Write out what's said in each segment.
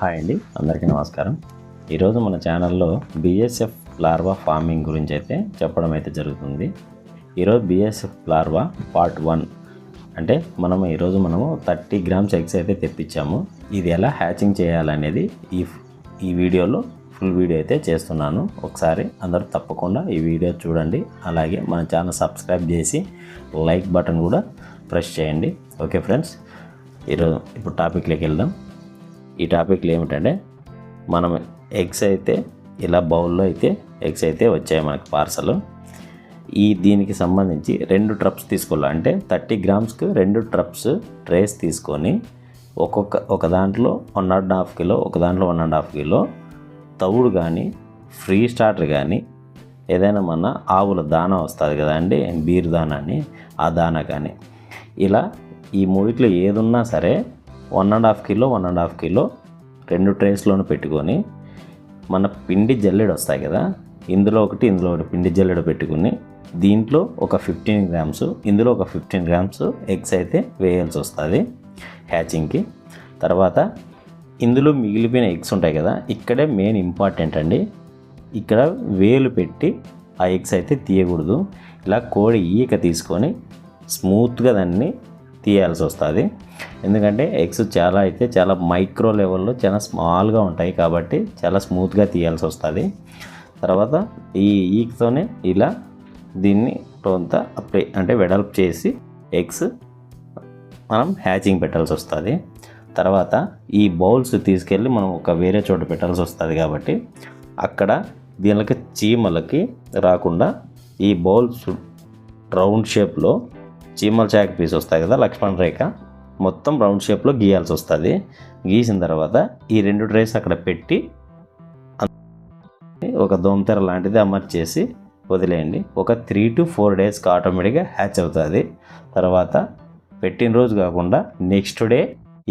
Hi అండి, అందరికీ నమస్కారం. ఈరోజు మన ఛానల్లో బిఎస్ఎఫ్ లార్వా ఫార్మింగ్ గురించి అయితే చెప్పడం అయితే జరుగుతుంది. ఈరోజు బిఎస్ఎఫ్ లార్వా పార్ట్ 1 అంటే ఈరోజు మనము 30 గ్రామ్స్ ఎగ్స్ అయితే తెప్పించాము. ఇది ఎలా హ్యాచింగ్ చేయాలనేది ఈ వీడియోలో ఫుల్ వీడియో అయితే చేస్తున్నాను. ఒకసారి అందరూ తప్పకుండా ఈ వీడియో చూడండి. అలాగే మన ఛానల్ సబ్స్క్రైబ్ చేసి లైక్ బటన్ కూడా ప్రెస్ చేయండి. ఓకే ఫ్రెండ్స్, ఇప్పుడు టాపిక్లోకి వెళ్దాం. ఈ టాపిక్లో ఏమిటంటే మనం ఎగ్స్ అయితే ఇలా బౌల్లో అయితే ఎగ్స్ అయితే వచ్చాయి మనకి పార్సల్. దీనికి సంబంధించి 2 ట్రప్స్ తీసుకోవాలి. అంటే 30 గ్రామ్స్కి 2 ట్రప్స్ ట్రేస్ తీసుకొని ఒక దాంట్లో 1.5 కిలో, ఒక దాంట్లో 1.5 కిలో తవుడు కానీ ఫ్రీ స్టార్టర్ కానీ ఏదైనా మన ఆవుల దానా వస్తుంది కదా అండి, బీర్ దానా అని, ఆ దానా కానీ ఇలా ఈ మూడిట్లో ఏదున్నా సరే 1.5 కిలో 1.5 కిలో 2 ట్రేస్లోనూ పెట్టుకొని మన పిండి జల్లెడ వస్తాయి కదా, ఇందులో ఒకటి పిండి జల్లెడ పెట్టుకుని దీంట్లో ఒక 15 గ్రామ్స్, ఇందులో ఒక 15 గ్రామ్స్ ఎగ్స్ అయితే వేయాల్సి వస్తుంది హ్యాచింగ్కి. తర్వాత ఇందులో మిగిలిపోయిన ఎగ్స్ ఉంటాయి కదా, ఇక్కడే మెయిన్ ఇంపార్టెంట్ అండి. ఇక్కడ వేలు పెట్టి ఆ ఎగ్స్ అయితే తీయకూడదు. ఇలా కోడి ఈక తీసుకొని స్మూత్గా దాన్ని తీయాల్సి వస్తుంది. ఎందుకంటే ఎగ్స్ చాలా మైక్రో లెవెల్లో చాలా స్మాల్గా ఉంటాయి కాబట్టి చాలా స్మూత్గా తీయాల్సి వస్తుంది. తర్వాత ఈ ఈకతోనే ఇలా దీన్ని అంతా అంటే వెడల్పు చేసి ఎగ్స్ మనం హ్యాచింగ్ పెట్టాల్సి వస్తుంది. తర్వాత ఈ బౌల్స్ తీసుకెళ్ళి మనం ఒక వేరే చోట పెట్టాల్సి వస్తుంది కాబట్టి అక్కడ దీనికి చీమలకి రాకుండా ఈ బౌల్స్ రౌండ్ షేప్లో చీమల చాక్ పీస్ వస్తాయి కదా, లక్ష్మణ రేఖ మొత్తం రౌండ్ షేప్లో గీయాల్సి వస్తుంది. గీసిన తర్వాత ఈ 2 ట్రేస్ అక్కడ పెట్టి ఒక దోమతెర లాంటిది అమర్చేసి వదిలేయండి. ఒక 3 to 4 డేస్కి ఆటోమేటిక్గా హ్యాచ్ అవుతుంది. తర్వాత పెట్టిన రోజు కాకుండా నెక్స్ట్ డే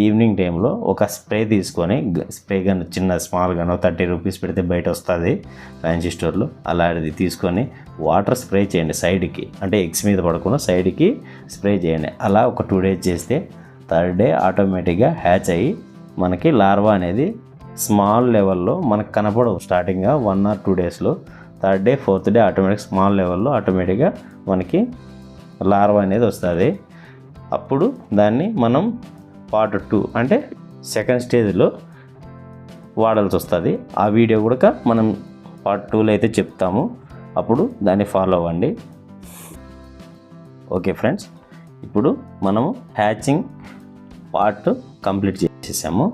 ఈవినింగ్ టైంలో ఒక స్ప్రే తీసుకొని, స్ప్రే గన్ చిన్న స్మాల్ గన్ 30 రూపీస్ పెడితే బయట వస్తుంది ఫ్యాన్సీ స్టోర్లో, అలాంటిది తీసుకొని వాటర్ స్ప్రే చేయండి సైడ్కి, అంటే ఎగ్స్ మీద పడకుండా సైడ్కి స్ప్రే చేయండి. అలా ఒక 2 డేస్ చేస్తే 3rd డే ఆటోమేటిక్గా హ్యాచ్ అయ్యి మనకి లార్వా అనేది స్మాల్ లెవెల్లో మనకు కనపడవు స్టార్టింగ్గా 1 or 2 డేస్లో. 3rd day 4th day automatic small లెవెల్లో ఆటోమేటిక్గా మనకి లార్వా అనేది వస్తుంది. అప్పుడు దాన్ని మనం పార్ట్ 2 అంటే సెకండ్ స్టేజ్లో వాడాల్సి వస్తుంది. ఆ వీడియో కూడా మనం పార్ట్ 2లో అయితే చెప్తాము, అప్పుడు దాన్ని ఫాలో అవ్వండి. ఓకే ఫ్రెండ్స్, ఇప్పుడు మనము హ్యాచింగ్ పార్ట్ కంప్లీట్ చేసేసాము.